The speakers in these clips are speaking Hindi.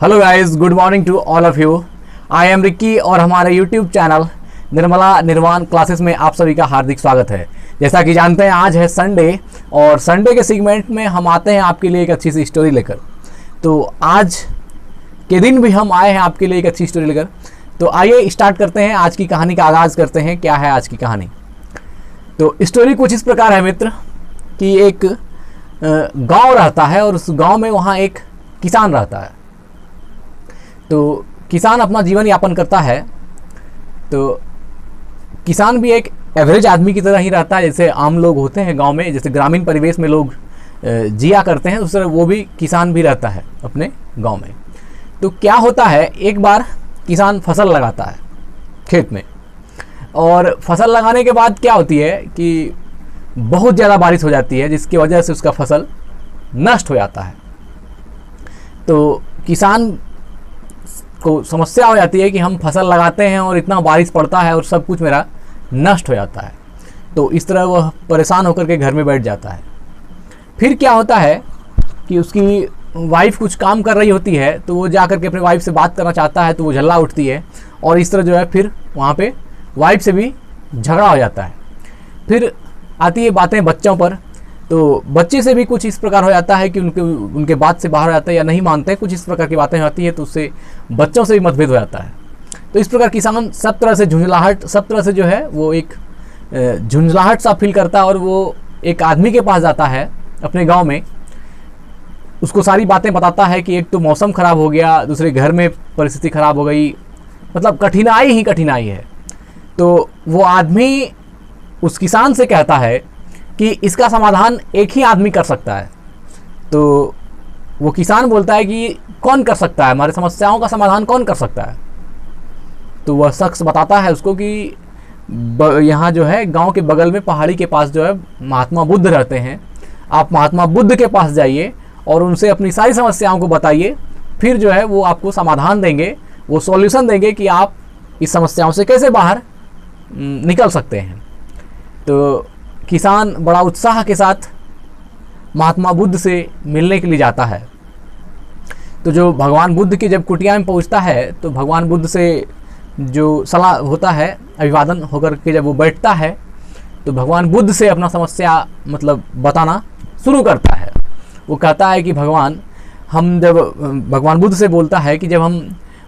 Hello guys, good morning to all of you. I am Ricky और हमारे यूट्यूब चैनल निर्मला निर्वाण क्लासेस में आप सभी का हार्दिक स्वागत है। जैसा कि जानते हैं आज है संडे और संडे के सेगमेंट में हम आते हैं आपके लिए एक अच्छी सी स्टोरी लेकर। तो आज के दिन भी हम आए हैं आपके लिए एक अच्छी स्टोरी लेकर। तो आइए स्टार्ट करते हैं, आज की कहानी का आगाज़ करते हैं। क्या है आज की कहानी? तो स्टोरी कुछ इस प्रकार है मित्र कि एक गांव रहता है और उस गांव में वहाँ एक किसान रहता है। तो किसान अपना जीवन यापन करता है। तो किसान भी एक एवरेज आदमी की तरह ही रहता है, जैसे आम लोग होते हैं गांव में, जैसे ग्रामीण परिवेश में लोग जिया करते हैं, उस तरह वो भी किसान भी रहता है अपने गांव में। तो क्या होता है, एक बार किसान फसल लगाता है खेत में, और फसल लगाने के बाद क्या होती है कि बहुत ज़्यादा बारिश हो जाती है, जिसकी वजह से उसका फसल नष्ट हो जाता है। तो किसान को समस्या हो जाती है कि हम फसल लगाते हैं और इतना बारिश पड़ता है और सब कुछ मेरा नष्ट हो जाता है। तो इस तरह वह परेशान होकर के घर में बैठ जाता है। फिर क्या होता है कि उसकी वाइफ कुछ काम कर रही होती है, तो वो जा कर के अपने वाइफ से बात करना चाहता है, तो वो झल्ला उठती है और इस तरह जो है फिर वहाँ पे वाइफ से भी झगड़ा हो जाता है। फिर आती है बातें बच्चों पर, तो बच्चे से भी कुछ इस प्रकार हो जाता है कि उनके बात से बाहर हो जाता है या नहीं मानते, कुछ इस प्रकार की बातें होती है, तो उससे बच्चों से भी मतभेद हो जाता है। तो इस प्रकार किसान सब तरह से झुंझलाहट, सब तरह से जो है वो एक झुंझलाहट सा फील करता है और वो एक आदमी के पास जाता है अपने गांव में, उसको सारी बातें बताता है कि एक तो मौसम ख़राब हो गया, दूसरे घर में परिस्थिति ख़राब हो गई, मतलब कठिनाई ही कठिनाई है। तो वो आदमी उस किसान से कहता है कि इसका समाधान एक ही आदमी कर सकता है। तो वो किसान बोलता है कि कौन कर सकता है, हमारी समस्याओं का समाधान कौन कर सकता है? तो वह शख्स बताता है उसको कि यहाँ जो है गांव के बगल में पहाड़ी के पास जो है महात्मा बुद्ध रहते हैं, आप महात्मा बुद्ध के पास जाइए और उनसे अपनी सारी समस्याओं को बताइए, फिर जो है वो आपको समाधान देंगे, वो सॉल्यूशन देंगे कि आप इस समस्याओं से कैसे बाहर निकल सकते हैं। तो किसान बड़ा उत्साह के साथ महात्मा बुद्ध से मिलने के लिए जाता है। तो जो भगवान बुद्ध की जब कुटिया में पहुंचता है, तो भगवान बुद्ध से जो सलाह होता है, अभिवादन होकर के जब वो बैठता है, तो भगवान बुद्ध से अपना समस्या मतलब बताना शुरू करता है। वो कहता है कि भगवान बुद्ध से बोलता है कि जब हम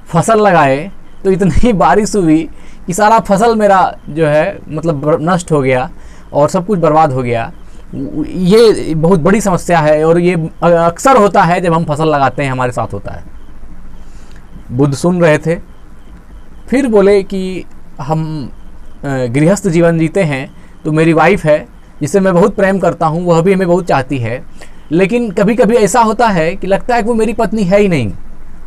फसल लगाए तो इतनी बारिश हुई कि सारा फसल मेरा जो है मतलब नष्ट हो गया और सब कुछ बर्बाद हो गया। ये बहुत बड़ी समस्या है और ये अक्सर होता है जब हम फसल लगाते हैं, हमारे साथ होता है। बुद्ध सुन रहे थे, फिर बोले कि हम गृहस्थ जीवन जीते हैं, तो मेरी वाइफ है जिससे मैं बहुत प्रेम करता हूँ, वह भी हमें बहुत चाहती है, लेकिन कभी कभी ऐसा होता है कि लगता है कि वो मेरी पत्नी है ही नहीं,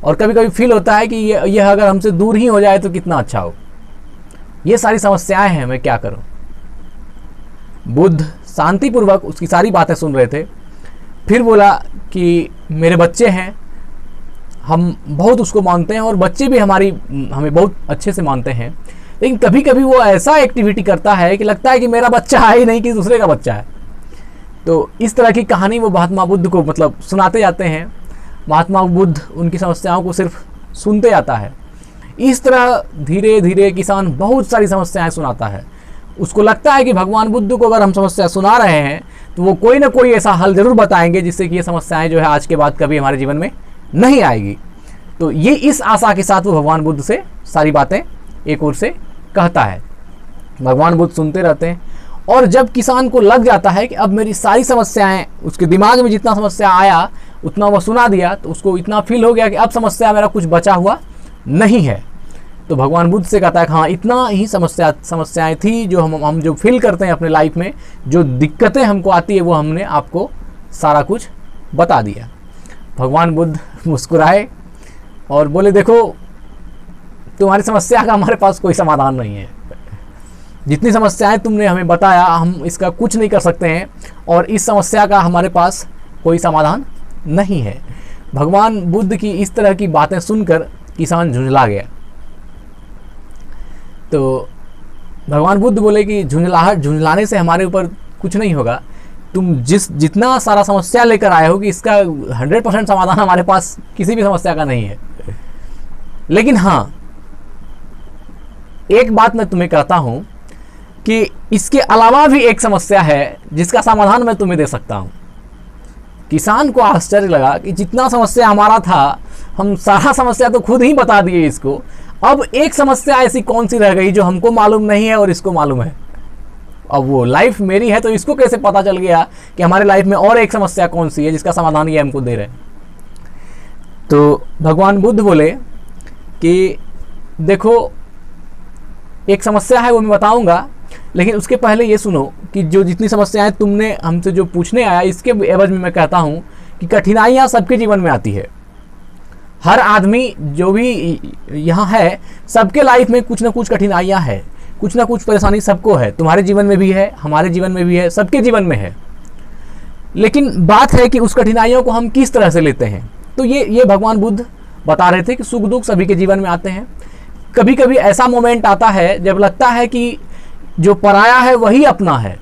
और कभी कभी फील होता है कि यह अगर हमसे दूर ही हो जाए तो कितना अच्छा हो। ये सारी समस्याएं हैं, मैं क्या करूं? बुद्ध शांतिपूर्वक उसकी सारी बातें सुन रहे थे। फिर बोला कि मेरे बच्चे हैं, हम बहुत उसको मानते हैं और बच्चे भी हमें बहुत अच्छे से मानते हैं, लेकिन कभी कभी वो ऐसा एक्टिविटी करता है कि लगता है कि मेरा बच्चा है ही नहीं, कि दूसरे का बच्चा है। तो इस तरह की कहानी वो महात्मा बुद्ध को मतलब सुनाते जाते हैं। महात्मा बुद्ध उनकी समस्याओं को सिर्फ सुनते जाता है। इस तरह धीरे धीरे किसान बहुत सारी समस्याएं सुनाता है। उसको लगता है कि भगवान बुद्ध को अगर हम समस्या सुना रहे हैं तो वो कोई ना कोई ऐसा हल ज़रूर बताएंगे जिससे कि ये समस्याएं जो है आज के बाद कभी हमारे जीवन में नहीं आएगी। तो ये इस आशा के साथ वो भगवान बुद्ध से सारी बातें एक ओर से कहता है। भगवान बुद्ध सुनते रहते हैं और जब किसान को लग जाता है कि अब मेरी सारी समस्याएं, उसके दिमाग में जितना समस्या आया उतना वह सुना दिया, तो उसको इतना फील हो गया कि अब समस्या मेरा कुछ बचा हुआ नहीं है। तो भगवान बुद्ध से कहता है कि हाँ, इतना ही समस्याएं थी जो हम जो फील करते हैं अपने लाइफ में, जो दिक्कतें हमको आती है वो हमने आपको सारा कुछ बता दिया। भगवान बुद्ध मुस्कुराए और बोले, देखो तुम्हारी समस्या का हमारे पास कोई समाधान नहीं है, जितनी समस्याएं तुमने हमें बताया हम इसका कुछ नहीं कर सकते हैं और इस समस्या का हमारे पास कोई समाधान नहीं है। भगवान बुद्ध की इस तरह की बातें सुनकर किसान झुंझला गया। तो भगवान बुद्ध बोले कि झुंझलाने से हमारे ऊपर कुछ नहीं होगा, तुम जितना सारा समस्या लेकर आए हो कि इसका 100% समाधान हमारे पास किसी भी समस्या का नहीं है। लेकिन हाँ, एक बात मैं तुम्हें कहता हूं कि इसके अलावा भी एक समस्या है जिसका समाधान मैं तुम्हें दे सकता हूं। किसान को आश्चर्य लगा कि जितना समस्या हमारा था, हम सारा समस्या तो खुद ही बता दिए इसको, अब एक समस्या ऐसी कौन सी रह गई जो हमको मालूम नहीं है और इसको मालूम है। अब वो लाइफ मेरी है तो इसको कैसे पता चल गया कि हमारे लाइफ में और एक समस्या कौन सी है जिसका समाधान ये हमको दे रहे हैं। तो भगवान बुद्ध बोले कि देखो, एक समस्या है वो मैं बताऊंगा, लेकिन उसके पहले ये सुनो कि जो जितनी समस्याएं तुमने हमसे जो पूछने आया, इसके एवज में मैं कहता हूं कि कठिनाइयां सबके जीवन में आती है। हर आदमी जो भी यहाँ है, सबके लाइफ में कुछ ना कुछ कठिनाइयां है, कुछ ना कुछ परेशानी सबको है। तुम्हारे जीवन में भी है, हमारे जीवन में भी है, सबके जीवन में है। लेकिन बात है कि उस कठिनाइयों को हम किस तरह से लेते हैं। तो ये भगवान बुद्ध बता रहे थे कि सुख दुख सभी के जीवन में आते हैं। कभी कभी ऐसा मोमेंट आता है जब लगता है कि जो पराया है वही अपना है,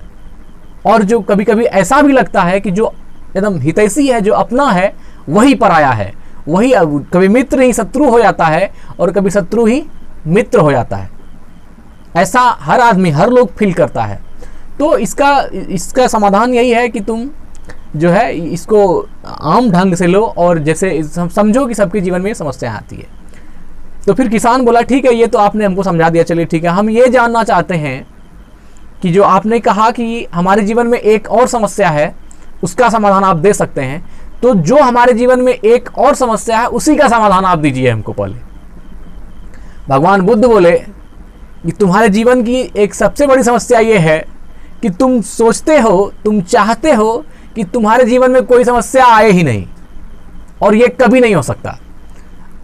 और जो कभी कभी ऐसा भी लगता है कि जो एकदम हितैषी है, जो अपना है, वही पराया है। वही कभी मित्र ही शत्रु हो जाता है और कभी शत्रु ही मित्र हो जाता है। ऐसा हर आदमी, हर लोग फील करता है। तो इसका समाधान यही है कि तुम जो है इसको आम ढंग से लो और जैसे समझो कि सबके जीवन में समस्या आती है। तो फिर किसान बोला, ठीक है, ये तो आपने हमको समझा दिया, चलिए ठीक है। हम ये जानना चाहते हैं कि जो आपने कहा कि हमारे जीवन में एक और समस्या है, उसका समाधान आप दे सकते हैं। तो जो हमारे जीवन में एक और समस्या है, उसी का समाधान आप दीजिए हमको पहले। भगवान बुद्ध बोले कि तुम्हारे जीवन की एक सबसे बड़ी समस्या ये है कि तुम सोचते हो, तुम चाहते हो कि तुम्हारे जीवन में कोई समस्या आए ही नहीं, और ये कभी नहीं हो सकता।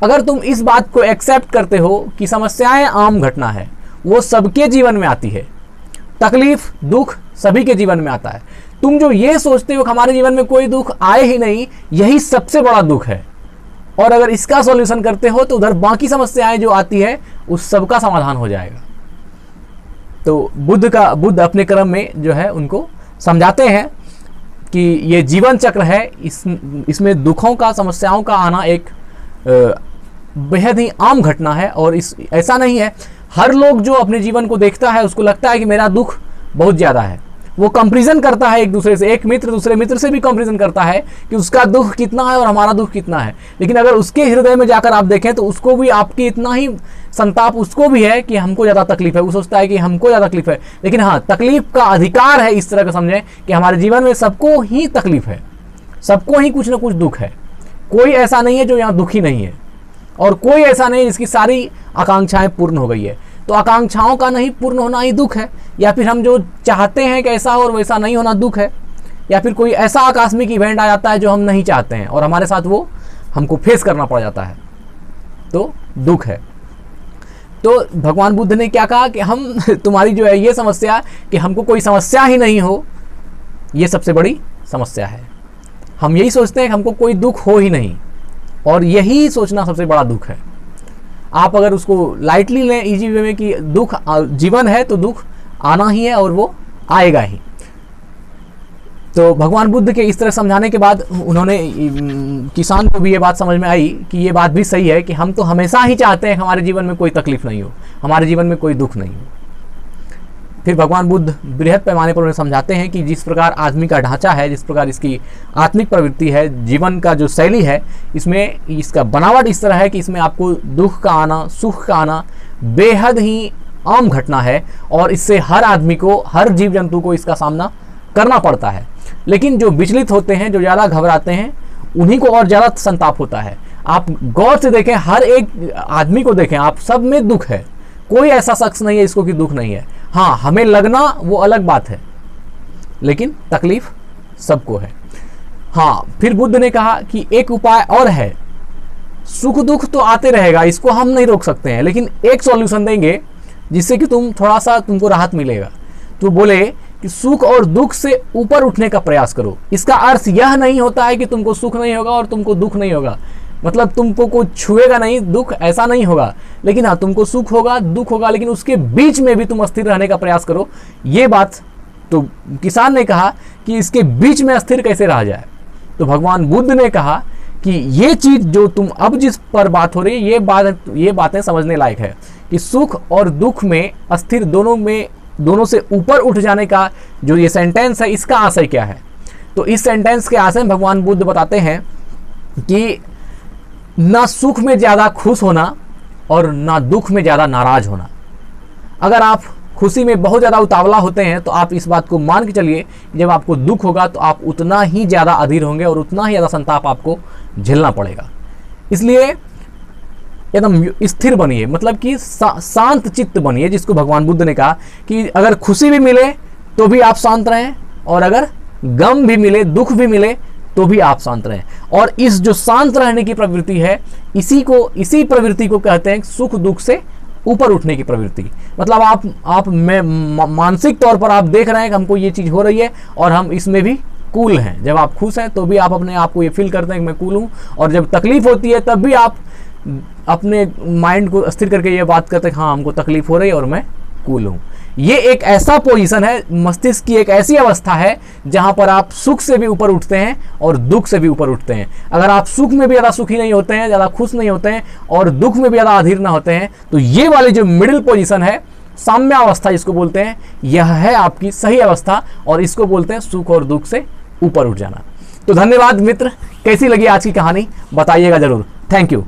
अगर तुम इस बात को एक्सेप्ट करते हो कि समस्याएं आम घटना है, वो सबके जीवन में आती है, तकलीफ दुख सभी के जीवन में आता है, तुम जो ये सोचते हो कि हमारे जीवन में कोई दुख आए ही नहीं, यही सबसे बड़ा दुख है, और अगर इसका सॉल्यूशन करते हो तो उधर बाकी समस्याएं जो आती है उस सब का समाधान हो जाएगा। तो बुद्ध अपने क्रम में जो है उनको समझाते हैं कि ये जीवन चक्र है, इसमें दुखों का, समस्याओं का आना एक बेहद ही आम घटना है। और ऐसा नहीं है, हर लोग जो अपने जीवन को देखता है उसको लगता है कि मेरा दुख बहुत ज़्यादा है। वो कंपैरिजन करता है एक दूसरे से, एक मित्र दूसरे मित्र से भी कंपैरिजन करता है कि उसका दुख कितना है और हमारा दुख कितना है। लेकिन अगर उसके हृदय में जाकर आप देखें तो उसको भी आपकी इतना ही संताप उसको भी है कि हमको ज़्यादा तकलीफ है। वो सोचता है कि हमको ज़्यादा तकलीफ है। लेकिन हाँ, तकलीफ का अधिकार है, इस तरह का समझें कि हमारे जीवन में सबको ही तकलीफ है, सबको ही कुछ ना कुछ दुख है। कोई ऐसा नहीं है जो यहाँ दुखी नहीं है, और कोई ऐसा नहीं जिसकी सारी आकांक्षाएं पूर्ण हो गई है। तो आकांक्षाओं का नहीं पूर्ण होना ही दुख है, या फिर हम जो चाहते हैं कि ऐसा हो और वैसा नहीं होना दुख है, या फिर कोई ऐसा आकस्मिक इवेंट आ जाता है जो हम नहीं चाहते हैं और हमारे साथ वो हमको फेस करना पड़ जाता है, तो दुख है। तो भगवान बुद्ध ने क्या कहा कि हम तुम्हारी जो है ये समस्या कि हमको कोई समस्या ही नहीं हो, ये सबसे बड़ी समस्या है। हम यही सोचते हैं कि हमको कोई दुख हो ही नहीं, और यही सोचना सबसे बड़ा दुख है। आप अगर उसको लाइटली लें, इजी वे में कि दुख जीवन है तो दुख आना ही है और वो आएगा ही। तो भगवान बुद्ध के इस तरह समझाने के बाद उन्होंने किसान को भी ये बात समझ में आई कि ये बात भी सही है कि हम तो हमेशा ही चाहते हैं कि हमारे जीवन में कोई तकलीफ नहीं हो, हमारे जीवन में कोई दुख नहीं हो। फिर भगवान बुद्ध बृहद पैमाने पर उन्हें समझाते हैं कि जिस प्रकार आदमी का ढांचा है, जिस प्रकार इसकी आत्मिक प्रवृत्ति है, जीवन का जो शैली है, इसमें इसका बनावट इस तरह है कि इसमें आपको दुख का आना, सुख का आना बेहद ही आम घटना है, और इससे हर आदमी को, हर जीव जंतु को इसका सामना करना पड़ता है। लेकिन जो विचलित होते हैं, जो ज़्यादा घबराते हैं, उन्हीं को और ज़्यादा संताप होता है। आप गौर से देखें, हर एक आदमी को देखें, आप सब में दुख है, कोई ऐसा शख्स नहीं है इसको कि दुख नहीं है। हाँ, हमें लगना वो अलग बात है, लेकिन तकलीफ सबको है। हाँ, फिर बुद्ध ने कहा कि एक उपाय और है, सुख दुख तो आते रहेगा, इसको हम नहीं रोक सकते हैं, लेकिन एक सॉल्यूशन देंगे जिससे कि तुमको राहत मिलेगा। तो बोले कि सुख और दुख से ऊपर उठने का प्रयास करो। इसका अर्थ यह नहीं होता है कि तुमको सुख नहीं होगा और तुमको दुख नहीं होगा, मतलब तुमको कोई छुएगा नहीं, दुख ऐसा नहीं होगा। लेकिन हाँ, तुमको सुख होगा, दुख होगा, लेकिन उसके बीच में भी तुम स्थिर रहने का प्रयास करो। ये बात तो किसान ने कहा कि इसके बीच में अस्थिर कैसे रहा जाए। तो भगवान बुद्ध ने कहा कि ये चीज़ जो तुम अब जिस पर बात हो रही है, ये बातें समझने लायक है कि सुख और दुख में अस्थिर दोनों से ऊपर उठ जाने का जो ये सेंटेंस है, इसका आशय क्या है। तो इस सेंटेंस के आशय में भगवान बुद्ध बताते हैं कि ना सुख में ज़्यादा खुश होना और ना दुख में ज़्यादा नाराज होना। अगर आप खुशी में बहुत ज़्यादा उतावला होते हैं तो आप इस बात को मान के चलिए, जब आपको दुख होगा तो आप उतना ही ज़्यादा अधीर होंगे और उतना ही ज़्यादा संताप आपको झेलना पड़ेगा। इसलिए एकदम स्थिर बनिए, मतलब कि शांत चित्त बनिए, जिसको भगवान बुद्ध ने कहा कि अगर खुशी भी मिले तो भी आप शांत रहें, और अगर गम भी मिले, दुख भी मिले तो भी आप शांत रहें। और इस जो शांत रहने की प्रवृत्ति है, इसी प्रवृत्ति को कहते हैं सुख दुख से ऊपर उठने की प्रवृत्ति। मतलब आप मानसिक तौर पर आप देख रहे हैं कि हमको ये चीज़ हो रही है और हम इसमें भी कूल हैं। जब आप खुश हैं तो भी आप अपने आप को ये फील करते हैं कि मैं कूल हूँ, और जब तकलीफ होती है तब भी आप अपने माइंड को स्थिर करके ये बात करते हैं हाँ हमको तकलीफ हो रही है और मैं कूल हूँ। ये एक ऐसा पोजीशन है, मस्तिष्क की एक ऐसी अवस्था है जहां पर आप सुख से भी ऊपर उठते हैं और दुख से भी ऊपर उठते हैं। अगर आप सुख में भी ज़्यादा सुखी नहीं होते हैं, ज़्यादा खुश नहीं होते हैं, और दुख में भी ज़्यादा अधीर ना होते हैं, तो ये वाली जो मिडिल पोजीशन है, साम्य अवस्था जिसको बोलते हैं, यह है आपकी सही अवस्था, और इसको बोलते हैं सुख और दुख से ऊपर उठ जाना। तो धन्यवाद मित्र, कैसी लगी आज की कहानी बताइएगा जरूर। Thank you.